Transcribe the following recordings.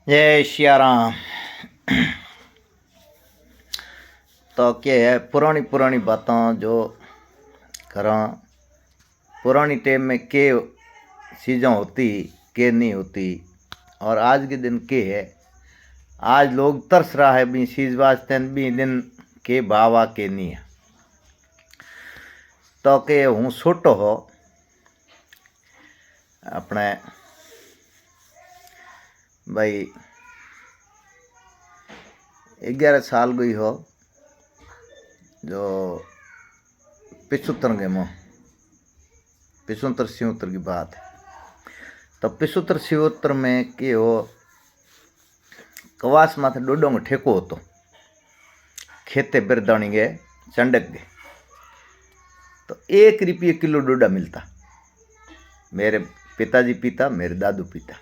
जय सिया राम। तो क्या है, पुरानी पुरानी बातें जो करा, पुरानी टाइम में के चीज़ें होती के नहीं होती, और आज के दिन के है। आज लोग तरस रहा है भी चीज़ वास्ते भी दिन के भावा के नहीं है। तो के हूँ छोटो हो अपने भाई 11 साल गई हो जो 75 गेमो 75-76 की बात है। तो 75-76 में के हो कवास माथे डोडों को ठेको होतो, खेते बिरदाणी गए चंडक गए तो 1 रुपये किलो डोडा मिलता। मेरे पिताजी पीता, मेरे दादू पीता।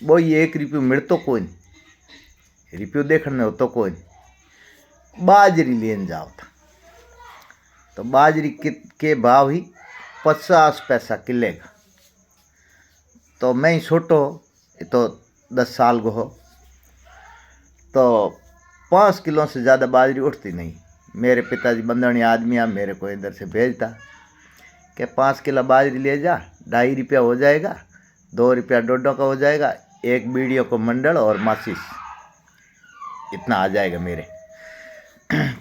वो ये 1 रुपये मिलतो कोई नहीं, रुपये देखने होतो कोई नहीं। बाजरी लेन जाओ था तो बाजरी के भाव ही 50 पैसा किले का। तो मैं ही छोटो तो 10 साल को हो तो 5 किलो से ज़्यादा बाजरी उठती नहीं। मेरे पिताजी बंदनी आदमी आ मेरे को इधर से भेजता कि 5 किलो बाजरी ले जा, 2.5 रुपया हो जाएगा, 2 रुपया डोडो का हो जाएगा, 1 बीड़ियों को मंडल और माचिस, इतना आ जाएगा मेरे।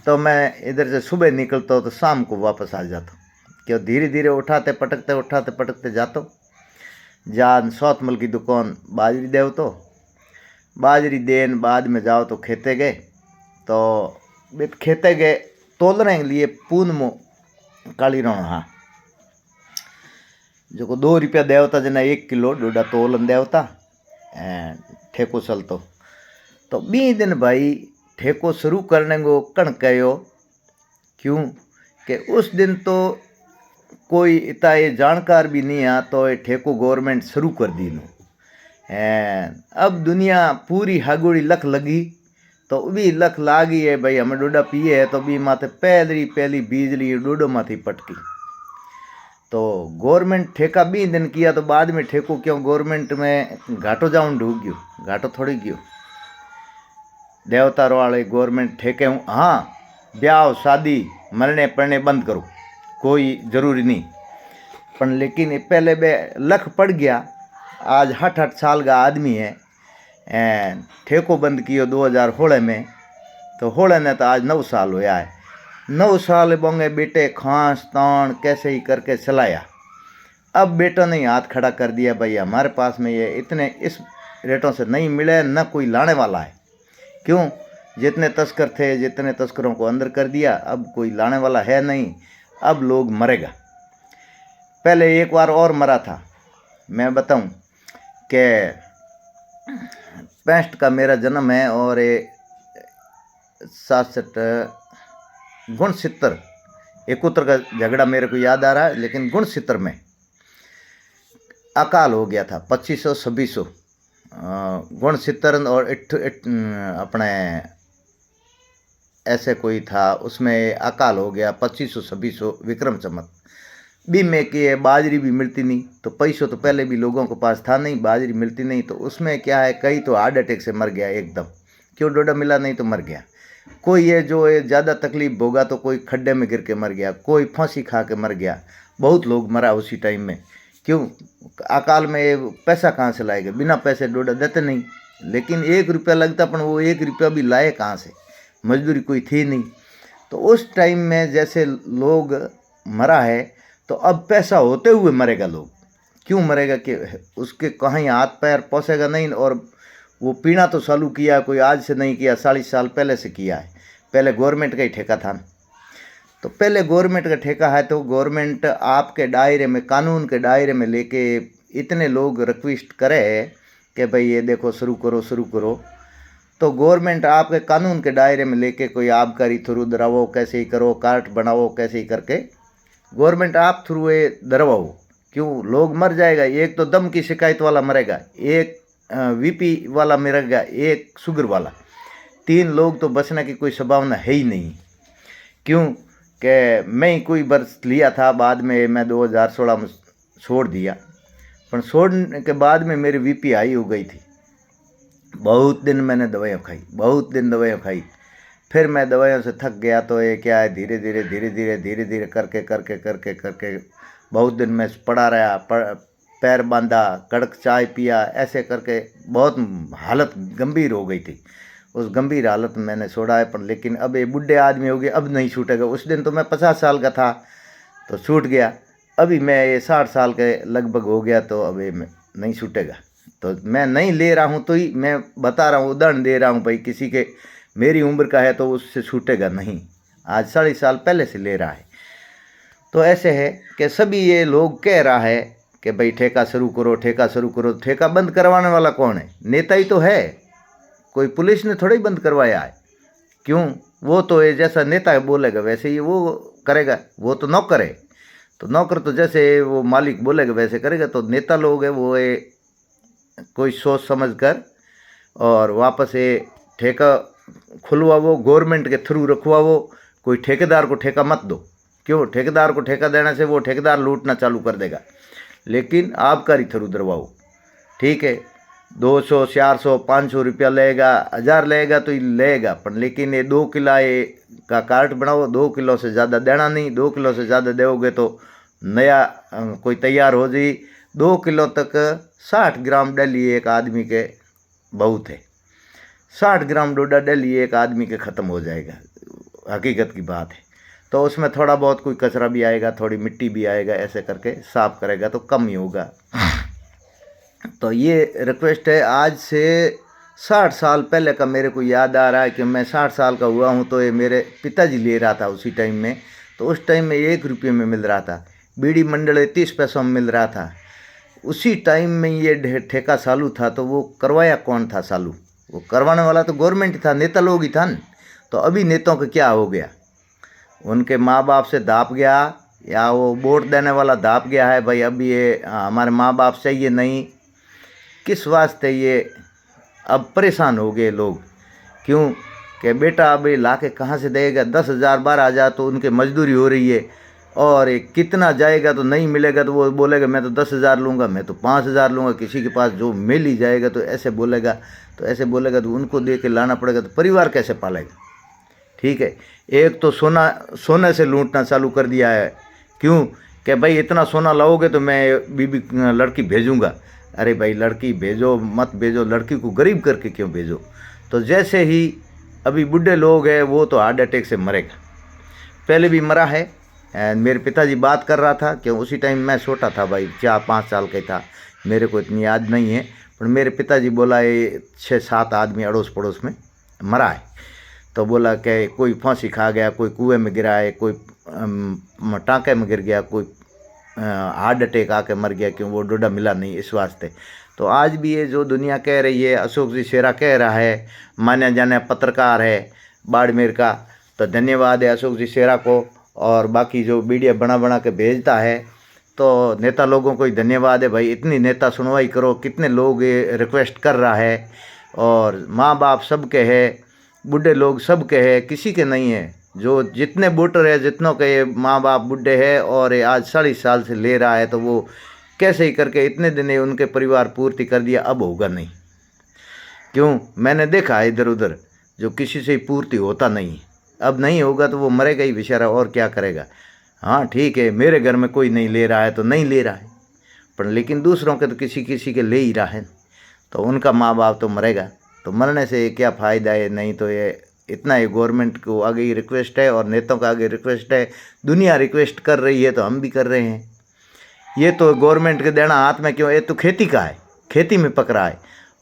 तो मैं इधर से सुबह निकलता हूँ तो शाम को वापस आ जाता हूँ। क्यों धीरे धीरे उठाते पटकते जाता हूँ। जान सौतमल की दुकान बाजरी देव तो बाजरी देन बाद में जाओ तो खेते गए तो खेते गए तोलने के लिए पून मो काली रण। हाँ जो 2 रुपया देवता जना 1 किलो डोडा तोलन देवता ठेको चलतो। तो 20 दिन भाई ठेको शुरू करने को कण कहो, क्यों कि उस दिन तो कोई इतना ये जानकार भी नहीं आ तो ये ठेको गवर्नमेंट शुरू कर दी नो। अब दुनिया पूरी हागुड़ी लख लगी तो भी लख लागी है भाई हमें डोडा पिए है तो भी माथे पहली बिजली डोडो माथी पटकी। तो गवर्नमेंट ठेका 20 दिन किया तो बाद में ठेको क्यों गवर्नमेंट में घाटो जाऊन डूब गयो, घाटो थोड़ी गयो। देवतार वाले गवर्नमेंट ठेके हूँ। हाँ ब्याह शादी मरने पड़ने बंद करो, कोई ज़रूरी नहीं, पर लेकिन पहले बे लख पड़ गया। आज 8 साल का आदमी है, ठेको बंद कियो 2016 में, तो होले ने तो आज 9 साल होया है। 9 साल बोंगे बेटे खांस तान कैसे ही करके चलाया। अब बेटों ने हाथ खड़ा कर दिया भाई हमारे पास में ये इतने इस रेटों से नहीं मिले, न कोई लाने वाला है। क्यों जितने तस्कर थे जितने तस्करों को अंदर कर दिया, अब कोई लाने वाला है नहीं, अब लोग मरेगा। पहले एक बार और मरा था, मैं बताऊं कि 65 का मेरा जन्म है और 67 गुणसितर 71 का झगड़ा मेरे को याद आ रहा है, लेकिन गुणसितर में अकाल हो गया था 2500-2600 गुणसितर और अपने ऐसे कोई था, उसमें अकाल हो गया 2500-2600 विक्रम संवत। भी में कि बाजरी भी मिलती नहीं, तो पैसों तो पहले भी लोगों के पास था नहीं, बाजरी मिलती नहीं, तो उसमें क्या है कई तो हार्ट अटैक से मर गया एकदम। क्यों डोडा मिला नहीं तो मर गया। कोई ये जो ज़्यादा तकलीफ होगा तो कोई खड्डे में गिर के मर गया, कोई फांसी खा के मर गया, बहुत लोग मरा उसी टाइम में। क्यों अकाल में पैसा कहाँ से लाएगा, बिना पैसे डोडा देते नहीं। लेकिन 1 रुपया लगता, पर वो 1 रुपया भी लाए कहाँ से, मजदूरी कोई थी नहीं। तो उस टाइम में जैसे लोग मरा है, तो अब पैसा होते हुए मरेगा लोग। क्यों मरेगा कि उसके कहीं हाथ पैर पहुँचेगा नहीं, और वो पीना तो चालू किया कोई आज से नहीं किया, 40 साल पहले से किया है। पहले गवर्नमेंट का ही ठेका था, तो पहले गवर्नमेंट का ठेका है तो गवर्नमेंट आपके दायरे में, कानून के दायरे में लेके इतने लोग रिक्वेस्ट करे कि भाई ये देखो शुरू करो, तो गवर्नमेंट आपके कानून के दायरे में लेके कोई आबकारी थ्रू दरावो कैसे ही करो, कार्ट बनाओ कैसे ही करके गवर्नमेंट आप थ्रू ये दरवाओ। क्यों लोग मर जाएगा, एक तो दम की शिकायत वाला मरेगा, एक वीपी वाला मरेगा, एक शुगर वाला, 3 लोग तो बचने की कोई संभावना है ही नहीं। क्यों कि मैं ही कोई बर्स लिया था, बाद में मैं 2016 में छोड़ दिया, पर छोड़ने के बाद में मेरी वीपी हाई हो गई थी। बहुत दिन मैंने दवाइयाँ खाई, बहुत दिन दवाइयाँ खाई। फिर मैं दवाइयों से थक गया तो ये क्या है, धीरे धीरे करके करके करके करके बहुत दिन मैं पड़ा रहा, पैर बांधा, कड़क चाय पिया, ऐसे करके बहुत हालत गंभीर हो गई थी। उस गंभीर हालत में मैंने छोड़ा है, पर लेकिन अब ये बुढ़े आदमी हो गए, अब नहीं छूटेगा। उस दिन तो मैं 50 साल का था तो छूट गया, अभी मैं ये 60 साल के लगभग हो गया तो अब ये नहीं छूटेगा। तो मैं नहीं ले रहा हूँ, तो ही मैं बता रहा हूँ, उदाहरण दे रहा हूँ भाई, किसी के मेरी उम्र का है तो उससे छूटेगा नहीं, आज 40 साल पहले से ले रहा है। तो ऐसे है कि सभी ये लोग कह रहा है कि भाई ठेका शुरू करो, ठेका शुरू करो। ठेका बंद करवाने वाला कौन है? नेता ही तो है, कोई पुलिस ने थोड़ा ही बंद करवाया है। क्यों? वो तो ये जैसा नेता बोलेगा वैसे ही वो करेगा, वो तो नौकर है। तो नौकर तो जैसे वो मालिक बोलेगा वैसे करेगा। तो नेता लोग है वो ये कोई सोच समझ कर और वापस ये ठेका खुलवाओ, गवर्नमेंट के थ्रू रखवाओ। कोई ठेकेदार को ठेका मत दो। क्यों? ठेकेदार को ठेका देने से वो ठेकेदार लूटना चालू कर देगा। लेकिन आबकारी थ्रू दरवाओ, ठीक है, 200 400 500 रुपया लेगा, 1000 लेगा तो ही लेगा, पर लेकिन ये 2 किला ये का कार्ड बनाओ। 2 किलो से ज़्यादा देना नहीं, 2 किलो से ज़्यादा दोगे तो नया कोई तैयार हो जाए। 2 किलो तक 60 ग्राम डेली एक आदमी के बहुत है। 60 ग्राम डोडा डेली एक आदमी के ख़त्म हो जाएगा, हकीकत की बात है। तो उसमें थोड़ा बहुत कोई कचरा भी आएगा, थोड़ी मिट्टी भी आएगा, ऐसे करके साफ करेगा तो कम ही होगा। तो ये रिक्वेस्ट है। आज से 60 साल पहले का मेरे को याद आ रहा है कि मैं 60 साल का हुआ हूँ तो ये मेरे पिताजी ले रहा था उसी टाइम में। तो उस टाइम में 1 रुपये में मिल रहा था, बीड़ी मंडल 30 पैसों में मिल रहा था। उसी टाइम में ये ठेका चालू था। तो वो करवाया कौन था चालू? वो करवाने वाला तो गवर्नमेंट ही था, नेता लोग ही था न। तो अभी नेताओं का क्या हो गया? उनके माँ बाप से दाप गया, या वो वोट देने वाला दाप गया है भाई अभी ये हमारे माँ बाप चाहिए नहीं, किस वास्ते ये अब परेशान हो गए लोग। क्यों? कि बेटा अभी ला के कहाँ से देगा? 10,000 12,000 तो उनके मजदूरी हो रही है, और कितना जाएगा तो नहीं मिलेगा तो वो बोलेगा मैं तो 10,000 लूँगा, मैं तो 5,000 लूँगा, किसी के पास जो मिल ही जाएगा तो ऐसे बोलेगा। तो ऐसे बोलेगा तो उनको दे के लाना पड़ेगा, तो परिवार कैसे पालेगा? ठीक है। एक तो सोने से लूटना चालू कर दिया है। क्यों? कि भाई इतना सोना लाओगे तो मैं बीबी लड़की भेजूँगा। अरे भाई लड़की भेजो मत भेजो, लड़की को गरीब करके क्यों भेजो? तो जैसे ही अभी बुढ़े लोग हैं वो तो हार्ट अटैक से मरेगा, पहले भी मरा है। मेरे पिताजी बात कर रहा था कि उसी टाइम मैं छोटा था भाई, 4-5 साल का था, मेरे को इतनी याद नहीं है, पर मेरे पिताजी बोला ये 6-7 आदमी अड़ोस पड़ोस में मरा है। तो बोला कि कोई फांसी खा गया, कोई कुएं में गिरा है, कोई टाँके में गिर गया, कोई हार्ट अटैक आके मर गया, क्यों? वो डोडा मिला नहीं, इस वास्ते। तो आज भी ये जो दुनिया कह रही है, अशोक जी शेरा कह रहा है, माना जाना पत्रकार है बाड़मेर का, तो धन्यवाद है अशोक जी शेरा को। और बाकी जो वीडियो बना के भेजता है तो नेता लोगों को ही धन्यवाद है भाई, इतनी नेता सुनवाई करो। कितने लोग ये रिक्वेस्ट कर रहा है, और माँ बाप सबके है, बूढ़े लोग सबके है, किसी के नहीं है। जो जितने वोटर है जितनों के ये माँ बाप बूढ़े हैं, और ये आज 40 साल से ले रहा है, तो वो कैसे ही करके इतने दिन उनके परिवार पूर्ति कर दिया, अब होगा नहीं। क्यों? मैंने देखा है इधर उधर जो किसी से पूर्ति होता नहीं, अब नहीं होगा तो वो मरेगा ही बेचारा, और क्या करेगा। हाँ ठीक है, मेरे घर में कोई नहीं ले रहा है तो नहीं ले रहा है, पर लेकिन दूसरों के तो किसी किसी के ले ही रहा है, तो उनका माँ बाप तो मरेगा। तो मरने से क्या फ़ायदा है? नहीं तो ये इतना ही गवर्नमेंट को आगे ही रिक्वेस्ट है, और नेताओं का आगे रिक्वेस्ट है। दुनिया रिक्वेस्ट कर रही है तो हम भी कर रहे हैं। ये तो गवर्नमेंट के देना हाथ में क्यों? ये तो खेती का है, खेती में पक रहा है।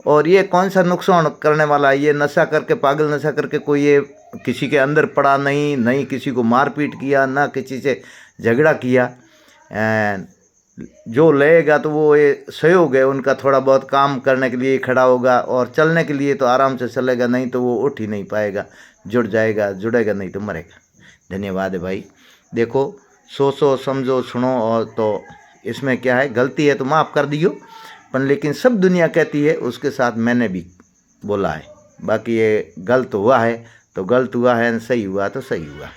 और ये कौन सा नुकसान करने वाला है? ये नशा करके, पागल नशा करके कोई ये किसी के अंदर पड़ा नहीं किसी को मारपीट किया, ना किसी से झगड़ा किया। जो लेगा तो वो ये सहयोग है उनका, थोड़ा बहुत काम करने के लिए खड़ा होगा, और चलने के लिए तो आराम से चलेगा, नहीं तो वो उठ ही नहीं पाएगा, जुड़ जाएगा, जुड़ेगा नहीं तो मरेगा। धन्यवाद है भाई। देखो, सोचो समझो सुनो, और तो इसमें क्या है, गलती है तो माफ़ कर दियो, पर लेकिन सब दुनिया कहती है उसके साथ मैंने भी बोला है। बाकी ये गलत हुआ है तो गलत हुआ है, सही हुआ तो सही हुआ।